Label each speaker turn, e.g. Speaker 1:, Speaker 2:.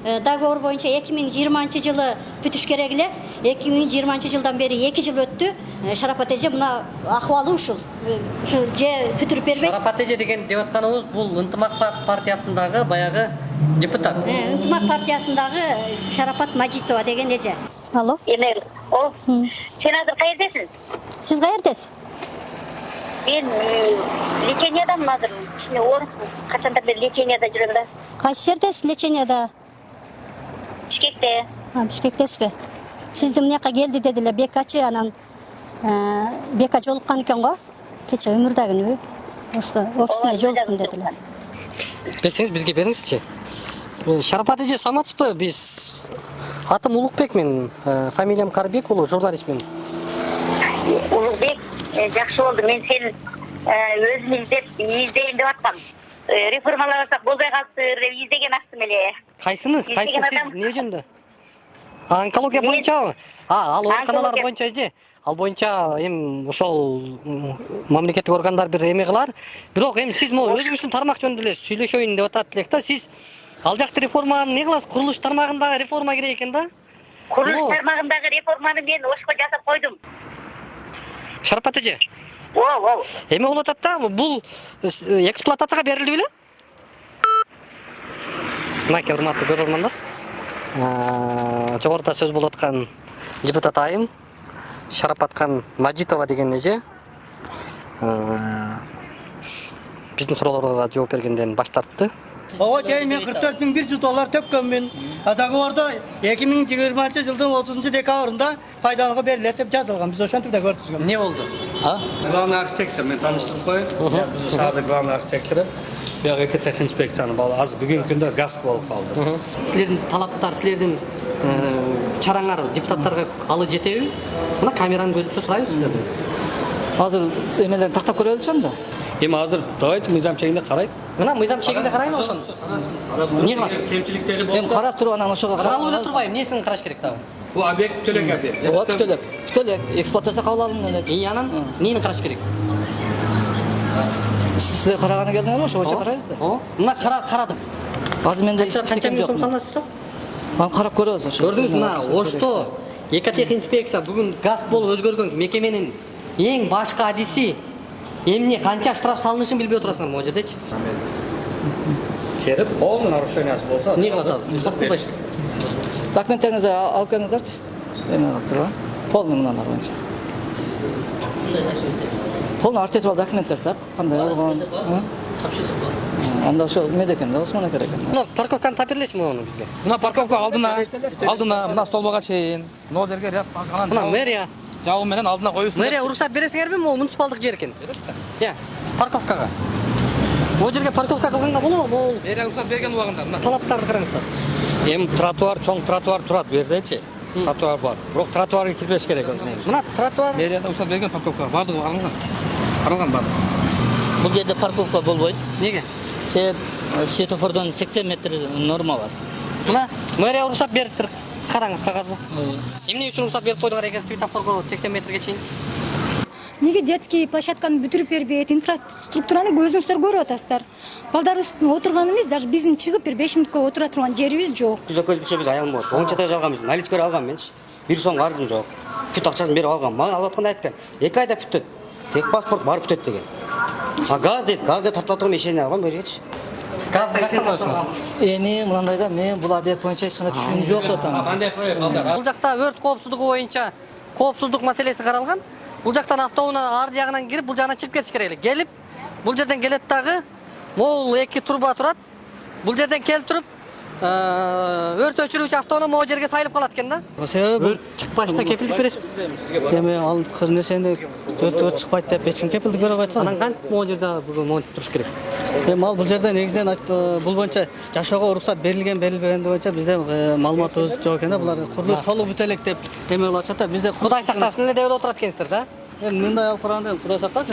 Speaker 1: Договор боюнча 2020-жылы бүтүш керек эле. 2020-жылдан бери 2 жыл өттү. Шарапат эже мына акыбалы ушул. Ушу же бүтүрүп бербейт.
Speaker 2: Шарапат эже деген деп атканыбыз бул Ынтымак партиясындагы баягы депутат.
Speaker 1: Ынтымак партиясындагы Шарапат Мажитова деген эже. Алло.
Speaker 3: Эмел, о, сен азыр каердесиң?
Speaker 1: Сиз каердесиз?
Speaker 3: Мен лечениядамын азыр. Кичине ооруп, качандан бери леченияда жүрөм да.
Speaker 1: Кайсы жердесиз леченияда?
Speaker 3: Бишкекте.
Speaker 1: Бишкектесизби? Сизди мынаяка келди дедилер, Бекачы анан Бека жолуккан экен го. Кече өмүрдө күнү. Ошто офисине жолуктум дедилер.
Speaker 2: Берсеңиз бизге бериңизчи. Шарапат эже саламатсызбы? Биз атым Улукбек, мен фамилиям Карбек уулу, журналистмин.
Speaker 3: Улукбек, жакшы болду. Мен сени өзүм издейм деп аткам. Реформаларсак болбой калыптыр деп издеген аттым эле.
Speaker 2: Кайсыңыз? Сиз эмне жөнүндө? Онкология боюнча? Ал ооруканалар боюнча эже. Ал боюнча эми ошол мамлекеттик органдар бир эме кылар. Бирок эми сиз могу өзүңүздүн тармак жөнүндө эле сүйлөшөйүн деп атат элек да. Сиз ал жакты реформаны эмне кыласыз? Курулуш тармагындагы реформа керек экен да?
Speaker 3: Курулуш тармагындагы реформаны мен ошко жасап койдум.
Speaker 2: Шарапат эже.
Speaker 3: О.
Speaker 2: Эме болуп атат да, бул эксплуатацияга берилди беле? Мынакей урматтуу көрөрмандар. Жогоруда сөз болуп аткан депутат айым Шарапаткан Мажитова деген эже биздин суроолорго жооп бергенден баш тартты.
Speaker 4: Ого чейин мен 44.100 доллар төккөнмүн. Договордо 2020-жылдын 30 декабрында пайдаланууга берилет деп жазылган. Биз ошентип да көрдүк.
Speaker 2: Эмне болду?
Speaker 5: Главный архитектор, мен таныштырып коеюн. Биздин шаардын главный архитектору. Бияга эки цех инспекциянын балы азыр бүгүнкү күндө газ болуп калды.
Speaker 2: Силердин талаптар, силердин чараңар депутаттарга алы жетеби? Мына камеранын көзүнчө сурайбыз силерден.
Speaker 6: Азыр эмелерин тактап көрөлүчү анда.
Speaker 5: Эми азыр давайте мыйзам чегинде карайт.
Speaker 2: Мына мыйзам чегинде карайбы ошону? Эмне кыласыз?
Speaker 5: Кемчиликтери
Speaker 6: Эми
Speaker 5: болсо,
Speaker 6: карап туруп анан ошого
Speaker 2: Каралып эле турбайбы? Эмнесин караш керек дагы?
Speaker 5: бул объект төлөк объект.
Speaker 6: Ооба бүтөлөк. Эксплуатация кабыл алынган эле.
Speaker 2: Анан эмнени караш керек?
Speaker 6: Силер караганы келдиңерби? Ошого карайбыз да.
Speaker 2: Мына карадым.
Speaker 6: Азыр менде
Speaker 2: Канча миң сом саласыздар?
Speaker 6: Аны карап көрөбүз ошо.
Speaker 2: Көрдүңүз мына Ошто Экотех инспекция бүгүн газ болуп өзгөргөн мекеменин эң башкы адиси эмне канча штраф салынышын билбей отурасыңар могу жердечи.
Speaker 5: Келип, полный нарушениясы болсо,
Speaker 2: Эмне кыласыз? Сокулбайсыз.
Speaker 6: Документтериңизди алып келиңиздарчы. Эме алып турган. Полный мыналар боюнча. Полный артетивал документтер так, кандай алган. Анда ошо эмеде экен да, Осмон экен.
Speaker 2: Мына парковканы тап берлечи муну бизге.
Speaker 7: Мына парковка алдына, мына столбага чейин. Могу жерге ряд
Speaker 2: Мына мэрия.
Speaker 7: жабуу менен алдына коюусуң.
Speaker 2: Мэрия уруксат бересиңерби? Могу муниципалдык жер экен. Парковкага. Могу жерге парковка кылганга болобу? Могу
Speaker 7: Мэрия уруксат берген убагында мына.
Speaker 2: талаптарды караңыздар.
Speaker 5: эми тротуар, чоң тротуар турат бу жердечи. Тротуар бар. Бирок тротуарга кирбеш керек өзүнө.
Speaker 2: Мына тротуар.
Speaker 7: Мэрияда уруксат берген парковка бардыгы алынган. Каралган бардыгы.
Speaker 6: Бул жерде парковка болбойт.
Speaker 2: Неге?
Speaker 6: Себеп светофордон 80 метр норма бар.
Speaker 2: Мына мэрия уруксат бериптир. Караңыз кагазды. Эмне үчүн уруксат берип койдуңар экен светофорго 80 метрге чейин?
Speaker 8: Неге детский площадканы бүтүрүп бербейт, инфраструктураны көзүңүздөр көрүп атасыздар. Балдарыбыздын отурганыбыз даже биздин чыгып бир 5 мүнөткө отура турган жерибиз жок.
Speaker 9: Биз өкөзбүз биз аялым болот. Оң чатага жалганбыз. Налич көрүп алгам менчи. 1 сом карызым жок. Бүт акчасын берип алгам. Мага алып атканда айтпайм. 2 айда бүтөт. Техпаспорт барып бүтөт деген. Газ дейт. Газды тартып отурган ишене алгам бергечи.
Speaker 2: Газды качтан коесуңар?
Speaker 6: Эми мындайда мен бул объект боюнча эч кандай түшүнүк жок деп атам.
Speaker 2: Бул жакта өрт коопсуздугу боюнча коопсуздук маселеси каралган. Бул жактан автоунаа ар жагынан кирип, бул жагынан чыгып кетиш керек эле. Келип, бул жерден келет дагы, могул 2 турба турат. Бул жерден келип туруп, өрт өчүрүүчү автоунаа могу жерге сайылып калат экен да.
Speaker 6: Себеби
Speaker 2: Чыкпашына кепилдик бересиз.
Speaker 6: эми ал нерсени өрт чыкпайт деп эч ким кепилдик бере албайт го.
Speaker 2: Анан кантип могу жерде бүгүн монтип туруш керек?
Speaker 6: Эми ал бул жерде негизинен бул боюнча жашоого уруксат берилген берилбегенди боюнча бизде маалыматыбыз жок экен да. Булар курулуш толук бүтө элек деп эме кылышат да. Бизде
Speaker 2: Кудай сактасын эле деп эле отурат экенсиздер да.
Speaker 6: Мындай алып караганда Кудай сактасын.